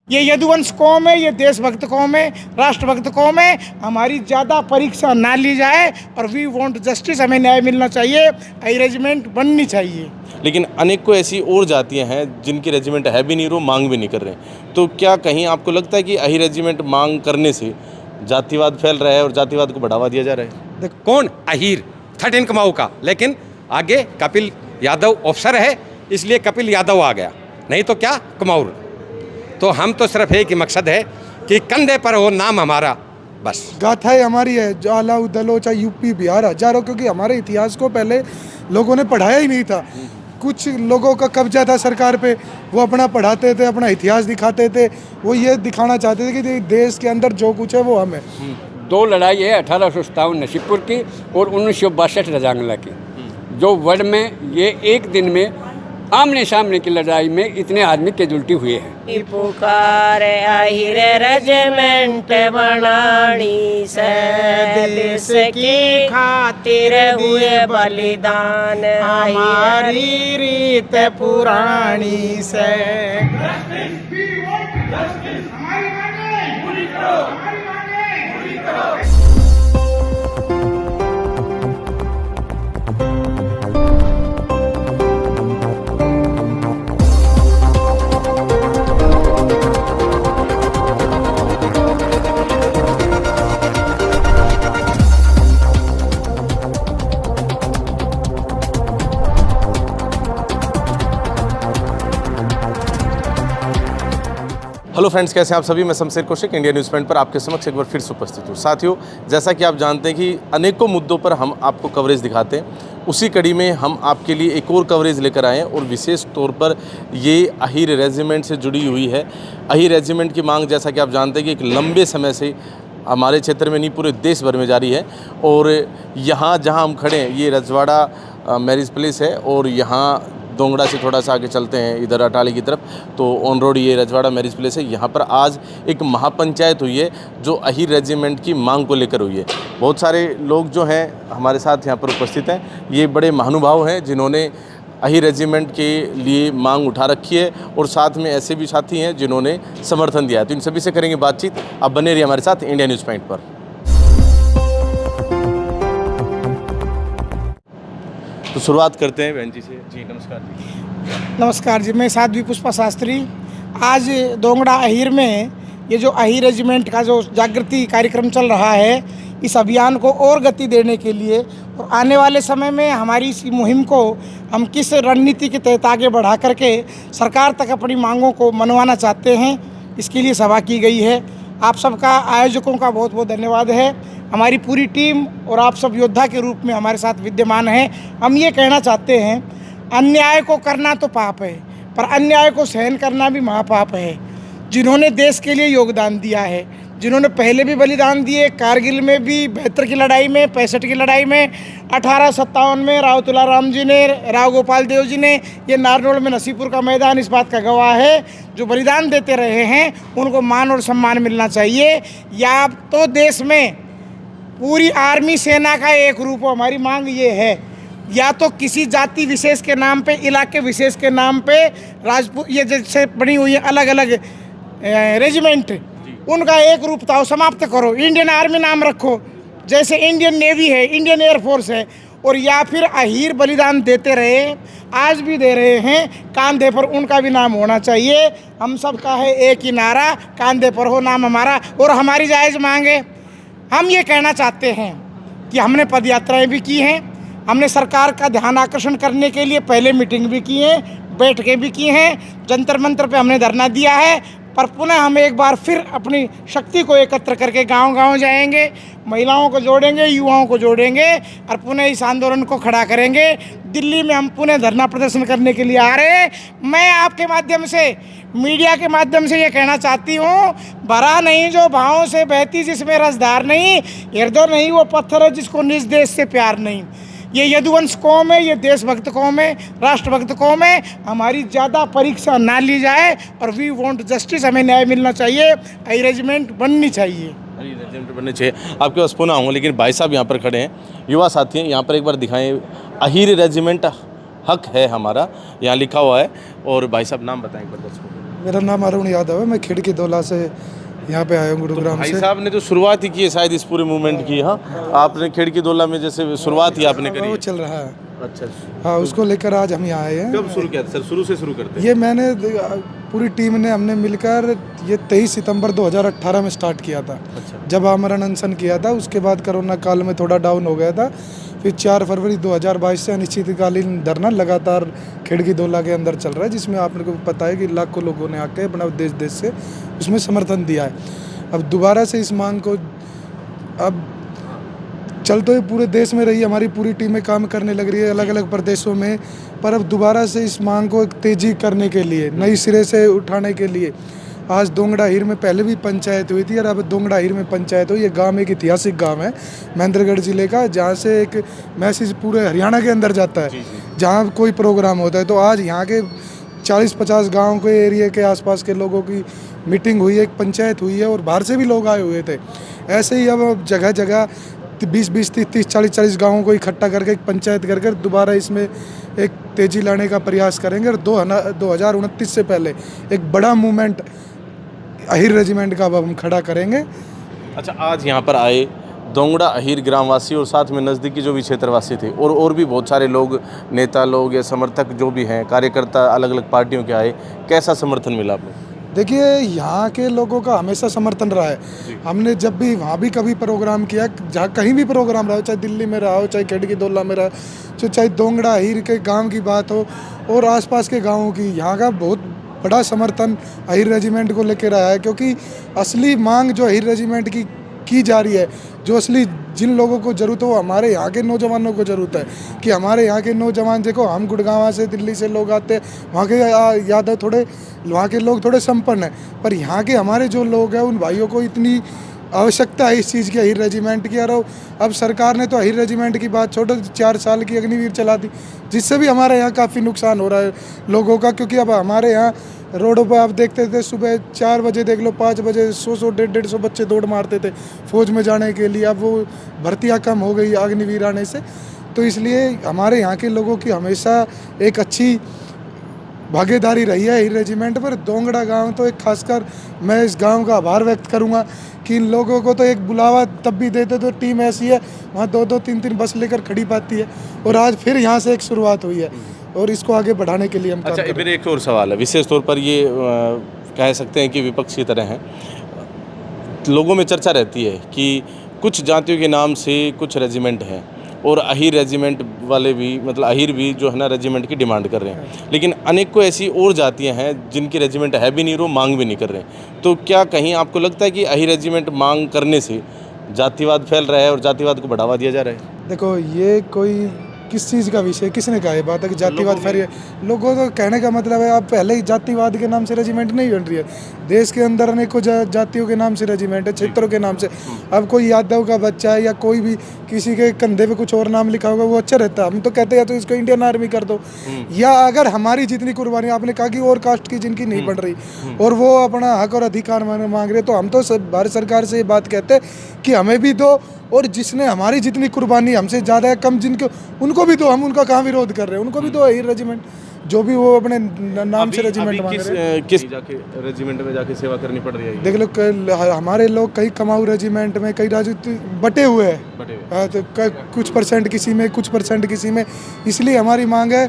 ये यदुवंश कौम है, ये देशभक्त कौम है, राष्ट्रभक्त कौम है। हमारी ज़्यादा परीक्षा ना ली जाए और वी वांट जस्टिस, हमें न्याय मिलना चाहिए, आई रेजिमेंट बननी चाहिए। लेकिन अनेक को ऐसी और जातियां हैं जिनकी रेजिमेंट है भी नहीं, वो मांग भी नहीं कर रहे हैं। तो क्या कहीं आपको लगता है कि अही रेजिमेंट मांग करने से जातिवाद फैल रहा है और जातिवाद को बढ़ावा दिया जा रहा है? देखो कौन अहीर 13 कुमाऊं का, लेकिन आगे कपिल यादव ऑफिसर है इसलिए कपिल यादव आ गया, नहीं तो क्या कुमाऊं। तो हम तो सिर्फ एक ही मकसद है कि कंधे पर हो नाम हमारा, बस। गाथाएं हमारी है, ज्वाला उदलो चाहे यूपी बिहार हजारों, क्योंकि हमारे इतिहास को पहले लोगों ने पढ़ाया ही नहीं था। कुछ लोगों का कब्जा था सरकार पे, वो अपना पढ़ाते थे, अपना इतिहास दिखाते थे, वो ये दिखाना चाहते थे कि देश के अंदर जो कुछ है वो हम है। दो लड़ाई है 1857 नसीबपुर की और 1962 रजांगला की, जो वर्ल्ड में ये एक दिन में आमने सामने की लड़ाई में इतने आदमी कैजुअल्टी हुए हैं। पुकार अहिर रेजिमेंट बनानी से, देश की खातिर हुए बलिदान, हमारी रीत पुरानी से। हेलो फ्रेंड्स, कैसे हैं आप सभी? मैं Shamsher Kaushik India news point पर आपके समक्ष एक बार फिर से उपस्थित हूँ। साथियों, जैसा कि आप जानते हैं कि अनेकों मुद्दों पर हम आपको कवरेज दिखाते हैं, उसी कड़ी में हम आपके लिए एक और कवरेज लेकर आए हैं और विशेष तौर पर ये अहीर रेजिमेंट से जुड़ी हुई है। अहीर रेजिमेंट की मांग, जैसा कि आप जानते हैं कि एक लंबे समय से हमारे क्षेत्र में नहीं पूरे देश भर में जारी है। और यहाँ जहाँ हम खड़े हैं ये रजवाड़ा मैरिज प्लेस है और यहाँ दोंगड़ा से थोड़ा सा आगे चलते हैं इधर अटाली की तरफ, तो ऑन रोड ये रजवाड़ा मैरिज प्लेस है। यहाँ पर आज एक महापंचायत हुई है जो अहीर रेजिमेंट की मांग को लेकर हुई है। बहुत सारे लोग जो हैं हमारे साथ यहाँ पर उपस्थित हैं, ये बड़े महानुभाव हैं जिन्होंने अहीर रेजिमेंट के लिए मांग उठा रखी है और साथ में ऐसे भी साथी हैं जिन्होंने समर्थन दिया है। तो इन सभी से करेंगे बातचीत। आप बने रहिए हमारे साथ इंडिया न्यूज़ पॉइंट पर। तो शुरुआत करते हैं बहन जी से। जी नमस्कार जी। नमस्कार जी, मैं साध्वी पुष्पा शास्त्री। आज दोंगड़ा अहीर में ये जो अहीर रेजिमेंट का जो जागृति कार्यक्रम चल रहा है, इस अभियान को और गति देने के लिए और आने वाले समय में हमारी इस मुहिम को हम किस रणनीति के तहत आगे बढ़ा करके सरकार तक अपनी मांगों को मनवाना चाहते हैं, इसके लिए सभा की गई है। आप सबका, आयोजकों का बहुत बहुत धन्यवाद है। हमारी पूरी टीम और आप सब योद्धा के रूप में हमारे साथ विद्यमान हैं। हम ये कहना चाहते हैं, अन्याय को करना तो पाप है, पर अन्याय को सहन करना भी महापाप है। जिन्होंने देश के लिए योगदान दिया है, जिन्होंने पहले भी बलिदान दिए, कारगिल में भी, 72 की लड़ाई में, 65 की लड़ाई में, 1857 में राव तुलाराम जी ने, राव गोपाल देव जी ने, ये नारनौल में नसीबपुर का मैदान इस बात का गवाह है। जो बलिदान देते रहे हैं उनको मान और सम्मान मिलना चाहिए। या तो देश में पूरी आर्मी सेना का एक रूप हो, हमारी मांग ये है। या तो किसी जाति विशेष के नाम पे, इलाके विशेष के नाम पे राजपूत, ये जैसे बनी हुई है अलग अलग रेजिमेंट, उनका एक रूप था, समाप्त करो। इंडियन आर्मी नाम रखो, जैसे इंडियन नेवी है, इंडियन एयरफोर्स है। और या फिर अहीर बलिदान देते रहे, आज भी दे रहे हैं, कांधे पर उनका भी नाम होना चाहिए। हम सब का है एक ही नारा, कांधे पर हो नाम हमारा। और हमारी जायज़ मांगे, हम ये कहना चाहते हैं कि हमने पदयात्राएं भी की हैं, हमने सरकार का ध्यान आकर्षण करने के लिए पहले मीटिंग भी की है, बैठकें भी की हैं, जंतर मंतर पे हमने धरना दिया है। पर पुनः हम एक बार फिर अपनी शक्ति को एकत्र करके गांव-गांव जाएंगे, महिलाओं को जोड़ेंगे, युवाओं को जोड़ेंगे और पुनः इस आंदोलन को खड़ा करेंगे। दिल्ली में हम पुनः धरना प्रदर्शन करने के लिए आ रहे हैं। मैं आपके माध्यम से, मीडिया के माध्यम से ये कहना चाहती हूँ, भरा नहीं जो भावों से बहती जिसमें रसधार नहीं, हृदय नहीं वो पत्थर है जिसको निज देश से प्यार नहीं। ये यदुवंश कौम है, ये देशभक्त कौम है, राष्ट्रभक्त कौम है। हमारी ज़्यादा परीक्षा ना ली जाए और वी वांट जस्टिस, हमें न्याय मिलना चाहिए, अहीर रेजिमेंट बननी चाहिए। अहीर रेजिमेंट बनने चाहिए। आपके पास पुनः आऊँगा, लेकिन भाई साहब यहाँ पर खड़े हैं, युवा साथी हैं, यहाँ पर एक बार दिखाएं। अहीर रेजिमेंट हक है हमारा, यहाँ लिखा हुआ है। और भाई साहब नाम बताएं एक बार दर्शकों को। मेरा नाम अरुण यादव है, मैं खिड़की दोला से यहाँ पे आया हूँ गुरुग्राम भाई से। साहब ने तो शुरुआत ही की है शायद इस पूरे मूवमेंट की। हाँ, आपने खिड़की दोला में जैसे शुरुआत ही आपने करी वो है। चल रहा है, अच्छा, हाँ, उसको लेकर आज हम यहाँ आए हैं। कब शुरू किया था सर? शुरू से शुरू करते हैं। ये मैंने पूरी टीम ने हमने मिलकर ये 23 सितंबर 2018 में स्टार्ट किया था। अच्छा। जब आमरण अनशन किया था, उसके बाद कोरोना काल में थोड़ा डाउन हो गया था। फिर 4 फरवरी 2022 से अनिश्चितकालीन धरना लगातार खिड़की दोला के अंदर चल रहा है, जिसमें आपने को पता है कि लाखों लोगों ने आके अपना देश देश से उसमें समर्थन दिया है। अब दोबारा से इस मांग को अब चल तो ये पूरे देश में रही, हमारी पूरी टीमें काम करने लग रही है अलग अलग प्रदेशों में, पर अब दोबारा से इस मांग को एक तेजी करने के लिए, नई सिरे से उठाने के लिए आज दोंगड़ा हीर में पहले भी पंचायत हुई थी और अब दोंगड़ा हीर में पंचायत हुई। ये गांव एक ऐतिहासिक गांव है महेंद्रगढ़ जिले का, जहाँ से एक मैसेज पूरे हरियाणा के अंदर जाता है जहाँ कोई प्रोग्राम होता है। तो आज यहाँ के 40-50 गाँव के एरिया के आसपास के लोगों की मीटिंग हुई है, एक पंचायत हुई है और बाहर से भी लोग आए हुए थे। ऐसे ही अब जगह जगह 20-20, 30-30, 40-40 गाँवों को इकट्ठा करके एक पंचायत कर दोबारा इसमें एक तेज़ी लाने का प्रयास करेंगे और 2029 से पहले एक बड़ा मूवमेंट अहिर रेजिमेंट का अब हम खड़ा करेंगे। अच्छा, आज यहाँ पर आए दोंगड़ा अहिर ग्रामवासी और साथ में नज़दीकी जो भी क्षेत्रवासी थे और भी बहुत सारे लोग, नेता लोग या समर्थक जो भी हैं, कार्यकर्ता अलग अलग पार्टियों के आए, कैसा समर्थन मिला आपको? देखिए, यहाँ के लोगों का हमेशा समर्थन रहा है। हमने जब भी वहाँ भी कभी प्रोग्राम किया, जहाँ कहीं भी प्रोग्राम रहा हो, चाहे दिल्ली में रहा हो, चाहे खिड़की दोला में रहा हो, चाहे दोंगड़ा अहिर के गांव की बात हो और आसपास के गांवों की, यहाँ का बहुत बड़ा समर्थन अहिर रेजिमेंट को लेकर रहा है। क्योंकि असली मांग जो अहिर रेजिमेंट की जा रही है, जो असली जिन लोगों को ज़रूरत है वो हमारे यहाँ के नौजवानों को ज़रूरत है कि हमारे यहाँ के नौजवान, देखो हम गुड़गांव से, दिल्ली से लोग आते हैं, वहाँ के यादव थोड़े, वहाँ के लोग थोड़े संपन्न हैं, पर यहाँ के हमारे जो लोग हैं उन भाइयों को इतनी आवश्यकता है इस चीज़ की, अहिर रेजिमेंट की। और अब सरकार ने तो अहिर रेजिमेंट की बात छोड़ो, 4 साल की अग्निवीर चला दी, जिससे भी हमारे यहाँ काफ़ी नुकसान हो रहा है लोगों का। क्योंकि अब हमारे यहाँ रोडों पर आप देखते थे, सुबह 4 बजे देख लो, 5 बजे 100-100, 150-150 बच्चे दौड़ मारते थे फौज में जाने के लिए। अब वो भर्तियाँ कम हो गई अग्निवीर आने से। तो इसलिए हमारे यहाँ के लोगों की हमेशा एक अच्छी भागीदारी रही है अहिर रेजिमेंट पर। दोंगड़ा गांव तो एक खासकर मैं इस गांव का आभार व्यक्त करूंगा कि इन लोगों को तो एक बुलावा तब भी देते, तो टीम ऐसी है वहाँ 2-2, 3-3 बस लेकर खड़ी पाती है और आज फिर यहाँ से एक शुरुआत हुई है और इसको आगे बढ़ाने के लिए हम काम कर रहे हैं। मेरे एक और सवाल है, विशेष तौर पर ये कह सकते हैं कि विपक्ष की तरह हैं, लोगों में चर्चा रहती है कि कुछ जातियों के नाम से कुछ रेजिमेंट हैं और अहिर रेजिमेंट वाले भी, मतलब अहिर भी जो है ना रेजिमेंट की डिमांड कर रहे हैं, लेकिन अनेकों ऐसी और जातियां हैं जिनकी रेजिमेंट है भी नहीं और मांग भी नहीं कर रहे हैं। तो क्या कहीं आपको लगता है कि अहिर रेजिमेंट मांग करने से जातिवाद फैल रहा है और जातिवाद को बढ़ावा दिया जा रहा है? देखो, ये कोई किस चीज़ का विषय, किसने कहा ये बात है कि जातिवाद फैल रही है? लोगों को कहने का मतलब है, आप पहले ही जातिवाद के नाम से रेजिमेंट नहीं बन रही है। देश के अंदर अनेकों जातियों के नाम से रेजिमेंट है, क्षेत्रों के नाम से। अब कोई यादव का बच्चा है या कोई भी किसी के कंधे पे कुछ और नाम लिखा होगा, वो अच्छा रहता है। हम तो कहते हैं तो इसको इंडियन आर्मी कर दो, या अगर हमारी जितनी कुर्बानी, आपने कहा कि और कास्ट की जिनकी नहीं बढ़ रही और वो अपना हक और अधिकार मांग रहे, तो हम तो भारत सरकार से ये बात कहते हैं कि हमें भी दो, और जिसने हमारी जितनी कुर्बानी हमसे ज़्यादा है, कम जिनको, उनको भी दो। हम उनका कहाँ विरोध कर रहे हैं, उनको भी दो अहिर रेजिमेंट, जो भी वो अपने नाम से रेजिमेंट मांग रहे हैं। किस जाके रेजिमेंट में जाके सेवा करनी पड़ रही है? देख लो, हमारे लोग कई कमाऊ रेजिमेंट में, कई बटे हुए हैं, तो कुछ परसेंट किसी में, कुछ परसेंट किसी में। इसलिए हमारी मांग है,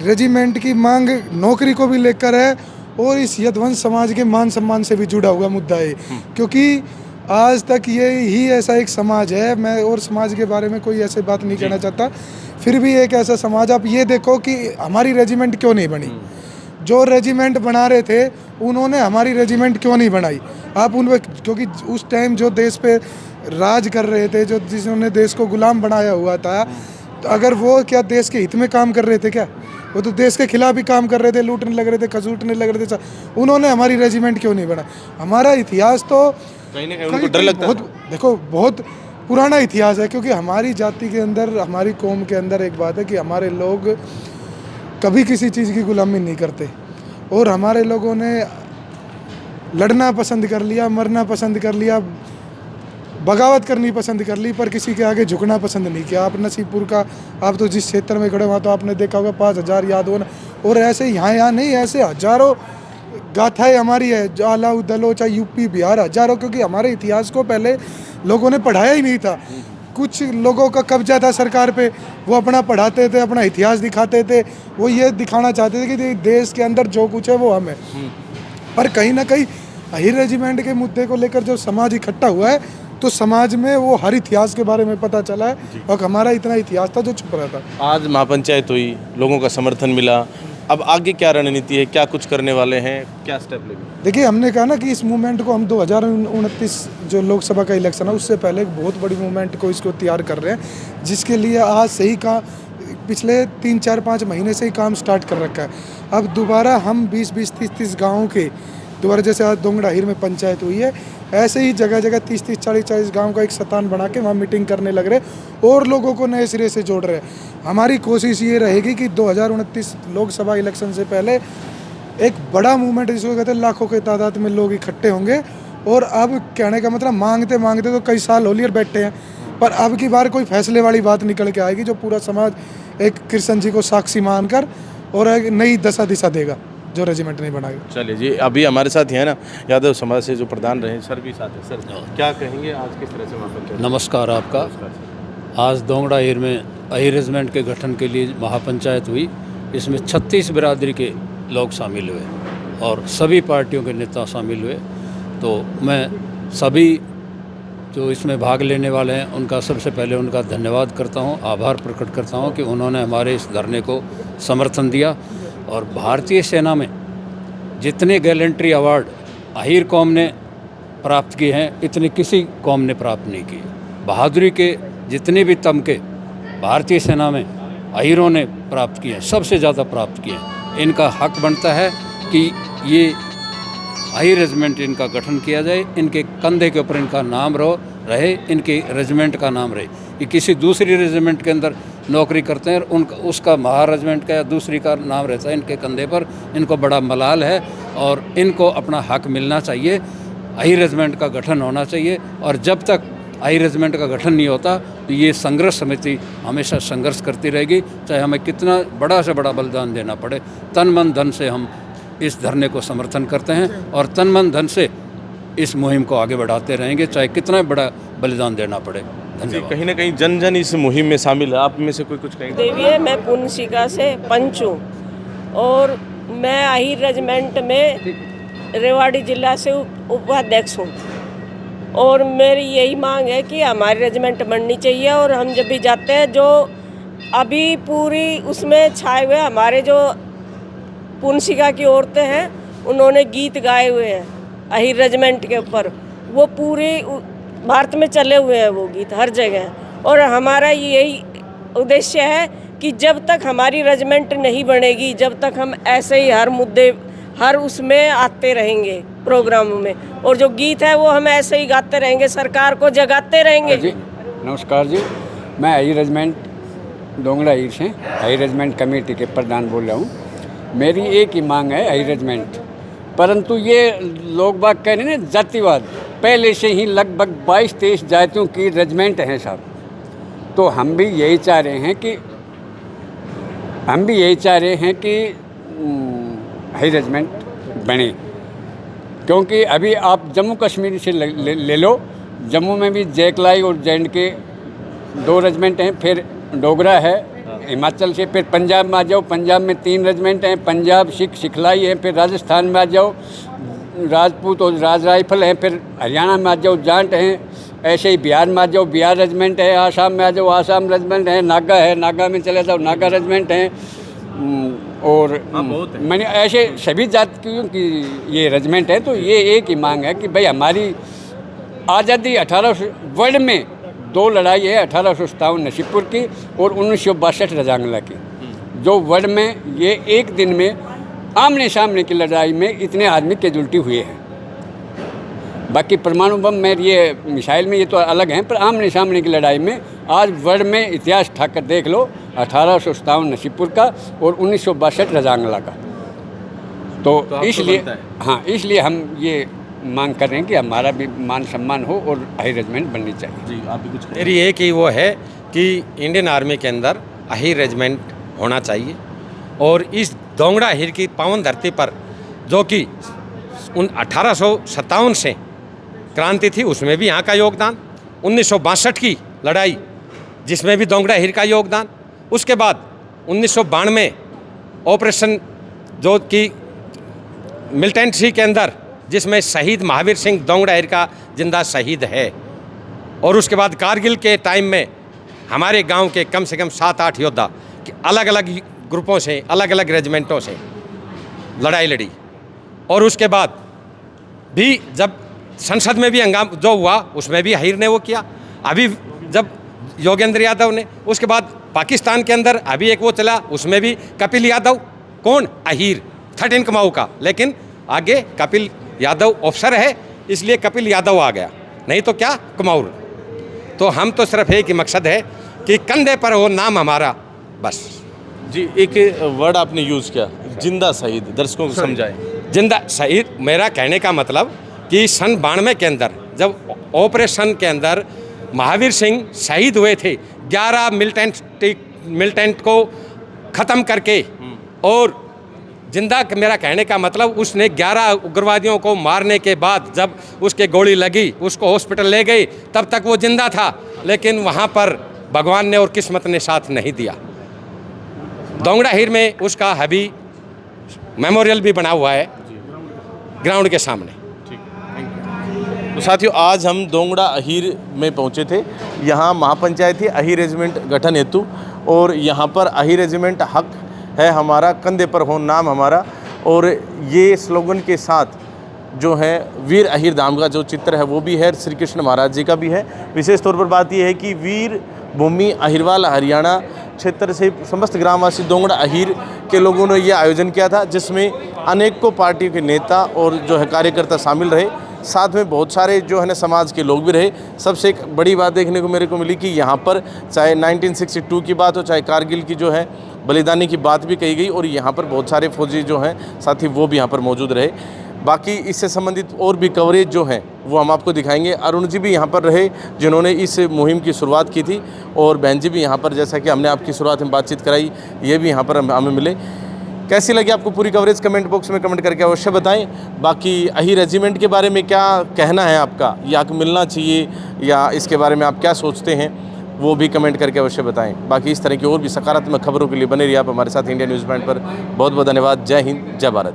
रेजिमेंट की मांग नौकरी को भी लेकर है और इस यदवंश समाज के मान सम्मान से भी जुड़ा हुआ मुद्दा है। क्योंकि आज तक ये ही ऐसा एक समाज है, मैं और समाज के बारे में कोई ऐसे बात नहीं कहना चाहता, फिर भी एक ऐसा समाज, आप ये देखो कि हमारी रेजिमेंट क्यों नहीं बनी। जो रेजिमेंट बना रहे थे उन्होंने हमारी रेजिमेंट क्यों नहीं बनाई? आप उन, क्योंकि उस टाइम जो देश पे राज कर रहे थे, जो जिन्होंने देश को गुलाम बनाया हुआ था, तो अगर वो क्या देश के हित में काम कर रहे थे क्या? वो तो देश के खिलाफ ही काम कर रहे थे, लूटने लग रहे थे, खसूटने लग रहे थे। उन्होंने हमारी रेजिमेंट क्यों नहीं बनाई? हमारा इतिहास तो कहीं ना कहीं उनको डर लगता है। देखो, बहुत पुराना इतिहास है। क्योंकि हमारी जाति के अंदर, हमारी कौम के अंदर एक बात है कि हमारे लोग कभी किसी चीज़ की गुलामी नहीं करते और हमारे लोगों ने लड़ना पसंद कर लिया, मरना पसंद कर लिया, बगावत करनी पसंद कर ली, पर किसी के आगे झुकना पसंद नहीं किया। आप नसीबपुर का, आप तो जिस क्षेत्र में खड़े वहाँ तो आपने देखा होगा 5000 याद होना, और ऐसे यहाँ नहीं, ऐसे हजारों गाथाएं हमारी है, ज्वाला दलो चाहे यूपी बिहार हजारों, क्योंकि हमारे इतिहास को पहले लोगों ने पढ़ाया ही नहीं था। कुछ लोगों का कब्जा था सरकार पे, वो अपना पढ़ाते थे, अपना इतिहास दिखाते थे, वो ये दिखाना चाहते थे कि देश के अंदर जो कुछ है वो हम है। पर कहीं ना कहीं अहीर रेजिमेंट के मुद्दे को लेकर जब समाज इकट्ठा हुआ है तो समाज में वो हर इतिहास के बारे में पता चला है और हमारा इतना इतिहास था जो छुप रहा था। आज महापंचायत हुई, लोगों का समर्थन मिला, अब आगे क्या रणनीति है, क्या कुछ करने वाले हैं, क्या स्टेप लेंगे? देखिए, हमने कहा ना कि इस मूवमेंट को हम 2029 जो लोकसभा का इलेक्शन है उससे पहले एक बहुत बड़ी मूवमेंट को इसको तैयार कर रहे हैं, जिसके लिए आज से ही पिछले 3-4-5 महीने से ही काम स्टार्ट कर रखा है। अब दोबारा हम 20-20, 30-30 गाँव के दोबारा, जैसे आज दोंगड़ा हीर में पंचायत हुई है, ऐसे ही जगह जगह 30-30, 40-40 गाँव का एक सतान बना के वहाँ मीटिंग करने लग रहे और लोगों को नए सिरे से जोड़ रहे हैं। हमारी कोशिश ये रहेगी कि 2029 लोकसभा इलेक्शन से पहले एक बड़ा मूवमेंट, जिसको कहते हैं लाखों के तादाद में लोग इकट्ठे होंगे। और अब कहने का मतलब मांगते मांगते तो कई साल होली और बैठे हैं, पर अब की बार कोई फैसले वाली बात निकल के आएगी जो पूरा समाज एक कृष्ण जी को साक्षी मानकर और एक नई दशा दिशा देगा जो रेजिमेंट नहीं बनाएगा। चलिए जी, अभी हमारे साथ ही है ना यादव समाज से जो प्रधान रहे सर भी साथ हैं। सर क्या कहेंगे आज किस तरह से महापंचायत? नमस्कार आपका। आज दोंगड़ा हीर में अहीर रेजिमेंट के गठन के लिए महापंचायत हुई। इसमें 36 बिरादरी के लोग शामिल हुए और सभी पार्टियों के नेता शामिल हुए। तो मैं सभी जो इसमें भाग लेने वाले हैं उनका सबसे पहले उनका धन्यवाद करता हूं, आभार प्रकट करता हूं कि उन्होंने हमारे इस धरने को समर्थन दिया। और भारतीय सेना में जितने गैलेंट्री अवार्ड अहीर कौम ने प्राप्त किए हैं, इतने किसी कौम ने प्राप्त नहीं किए। बहादुरी के जितने भी तमके भारतीय सेना में अहीरों ने प्राप्त किए हैं, सबसे ज़्यादा प्राप्त किए हैं। इनका हक बनता है कि ये अहीर रेजिमेंट इनका गठन किया जाए, इनके कंधे के ऊपर इनका नाम रहे, इनके रेजिमेंट का नाम रहे। ये किसी दूसरी रेजिमेंट के अंदर नौकरी करते हैं और उनका उसका महा रेजिमेंट का या दूसरी का नाम रहता है इनके कंधे पर। इनको बड़ा मलाल है और इनको अपना हक मिलना चाहिए। अहीर रेजिमेंट का गठन होना चाहिए और जब तक अहीर रेजिमेंट का गठन नहीं होता तो ये संघर्ष समिति हमेशा संघर्ष करती रहेगी, चाहे हमें कितना बड़ा से बड़ा बलिदान देना पड़े। तन मन धन से हम इस धरने को समर्थन करते हैं और तन मन धन से इस मुहिम को आगे बढ़ाते रहेंगे, चाहे कितना बड़ा बलिदान देना पड़े। धन्यवाद। कहीं ना कहीं जन जन इस मुहिम में शामिल है। आप में से कोई कुछ कहेंगे? देवी है, मैं पुनसिका से पंच हूँ और मैं अहीर रेजिमेंट में रेवाड़ी जिला से उपाध्यक्ष हूँ। और मेरी यही मांग है कि हमारी रेजिमेंट बननी चाहिए। और हम जब भी जाते हैं, जो अभी पूरी उसमें छाए हुए हमारे जो पुनसिका की औरतें हैं, उन्होंने गीत गाए हुए हैं अहीर रेजिमेंट के ऊपर। वो पूरे भारत में चले हुए हैं वो गीत हर जगह। और हमारा यही उद्देश्य है कि जब तक हमारी रेजिमेंट नहीं बनेगी, जब तक हम ऐसे ही हर मुद्दे हर उसमें आते रहेंगे प्रोग्रामों में, और जो गीत है वो हम ऐसे ही गाते रहेंगे, सरकार को जगाते रहेंगे। जी नमस्कार जी, मैं अहीर रेजिमेंट दोंगड़ा हीर से अहीर रेजिमेंट कमेटी के प्रधान बोल रहा हूँ। मेरी एक ही मांग है अहीर रेजिमेंट, परंतु ये लोग बाग कह रहे हैं ना जातिवाद, पहले से ही लगभग 22-23 जातियों की रेजिमेंट हैं साहब। तो हम भी यही चाह रहे हैं कि अहीर रेजिमेंट बने, क्योंकि अभी आप जम्मू कश्मीर से ले लो, जम्मू में भी जैकलाई और जैंड के 2 रेजिमेंट हैं, फिर डोगरा है हिमाचल से, फिर पंजाब में आ जाओ, पंजाब में 3 रेजिमेंट हैं, पंजाब सिख सिखलाई है, फिर राजस्थान में आ जाओ राजपूत और राज राइफल हैं, फिर हरियाणा में आ जाओ जाट हैं, ऐसे ही बिहार में आ जाओ बिहार रेजिमेंट है, आसाम में आ जाओ आसाम रेजिमेंट है, नागा में चले जाओ नागा रेजिमेंट हैं। और मैंने ऐसे सभी जातियों की ये रेजिमेंट है। तो ये एक ही मांग है कि भाई हमारी आज़ादी 1800 वर्ल्ड में 2 लड़ाई है, 1857 नसीबपुर की और 1962 रजांगला की, जो वर्ल्ड में ये एक दिन में आमने सामने की लड़ाई में इतने आदमी कैजुअल्टी हुए हैं। बाकी परमाणु बम में ये मिसाइल में ये तो अलग हैं, पर आमने सामने की लड़ाई में आज वर्ल्ड में इतिहास ठाकर देख लो, 1857 नसीबपुर का और 1962 रजांगला का। तो इसलिए इसलिए हम ये मांग कर रहे हैं कि हमारा भी मान सम्मान हो और अहीर रेजिमेंट बननी चाहिए। जी आप भी कुछ कहें? मेरी एक ही वो है कि इंडियन आर्मी के अंदर अहीर रेजिमेंट होना चाहिए और इस दोंगड़ा अहीर की पावन धरती पर, जो कि 1857 से क्रांति थी, उसमें भी यहाँ का योगदान, 1962 की लड़ाई जिसमें भी दोंगड़ा अहीर का योगदान, उसके बाद 1992 ऑपरेशन जो कि मिलिटेंट्री के अंदर जिसमें शहीद महावीर सिंह दोंगड़ा अहीर का जिंदा शहीद है, और उसके बाद कारगिल के टाइम में हमारे गांव के कम से कम 7-8 योद्धा अलग अलग ग्रुपों से, अलग अलग रेजिमेंटों से लड़ाई लड़ी, और उसके बाद भी जब संसद में भी हंगामा जो हुआ उसमें भी अहीर ने वो किया। अभी जब योगेंद्र यादव ने, उसके बाद पाकिस्तान के अंदर अभी एक वो चला, उसमें भी कपिल यादव, कौन, अहीर 13 कुमाऊं का, लेकिन आगे कपिल यादव ऑफिसर है इसलिए कपिल यादव आ गया, नहीं तो क्या कुमाऊं। तो हम तो सिर्फ एक ही मकसद है कि कंधे पर हो नाम हमारा, बस। जी, एक वर्ड आपने यूज़ किया, जिंदा शहीद, दर्शकों को समझाएं। जिंदा शहीद, मेरा कहने का मतलब कि सन 92 के अंदर जब ऑपरेशन के अंदर महावीर सिंह शहीद हुए थे, 11 मिलिटेंट को ख़त्म करके, और जिंदा, मेरा कहने का मतलब उसने 11 उग्रवादियों को मारने के बाद जब उसके गोली लगी, उसको हॉस्पिटल ले गई, तब तक वो जिंदा था, लेकिन वहाँ पर भगवान ने और किस्मत ने साथ नहीं दिया। दोंगड़ा अहीर में उसका अभी मेमोरियल भी बना हुआ है ग्राउंड के सामने। तो साथियों, आज हम दोंगड़ा अहीर में पहुंचे थे। यहाँ महापंचायती अहीर रेजिमेंट गठन हेतु, और यहाँ पर अहीर रेजिमेंट हक है हमारा, कंधे पर हो नाम हमारा, और ये स्लोगन के साथ जो है वीर अहीर धाम का जो चित्र है वो भी है, श्री कृष्ण महाराज जी का भी है। विशेष तौर पर बात यह है कि वीर भूमि अहीरवाल हरियाणा क्षेत्र से समस्त ग्रामवासी दोंगड़ा अहीर के लोगों ने यह आयोजन किया था, जिसमें अनेकों पार्टियों के नेता और जो है कार्यकर्ता शामिल रहे, साथ में बहुत सारे जो है ना समाज के लोग भी रहे। सबसे एक बड़ी बात देखने को मेरे को मिली कि यहाँ पर चाहे 1962 की बात हो, चाहे कारगिल की जो है बलिदानी की बात भी कही गई, और यहाँ पर बहुत सारे फौजी जो हैं साथी वो भी यहाँ पर मौजूद रहे। बाकी इससे संबंधित और भी कवरेज जो हैं वो हम आपको दिखाएंगे। अरुण जी भी यहाँ पर रहे जिन्होंने इस मुहिम की शुरुआत की थी, और बहन जी भी यहाँ पर, जैसा कि हमने आपकी शुरुआत में बातचीत कराई, ये भी यहाँ पर हमें मिले। कैसी लगी आपको पूरी कवरेज, कमेंट बॉक्स में कमेंट करके अवश्य बताएं। बाकी अहीर रेजिमेंट के बारे में क्या कहना है आपका, या मिलना चाहिए, या इसके बारे में आप क्या सोचते हैं, वो भी कमेंट करके अवश्य बताएं। बाकी इस तरह की और भी सकारात्मक खबरों के लिए बने रहिए आप हमारे साथ इंडिया न्यूज़ पॉइंट पर। बहुत बहुत धन्यवाद। जय हिंद, जय भारत।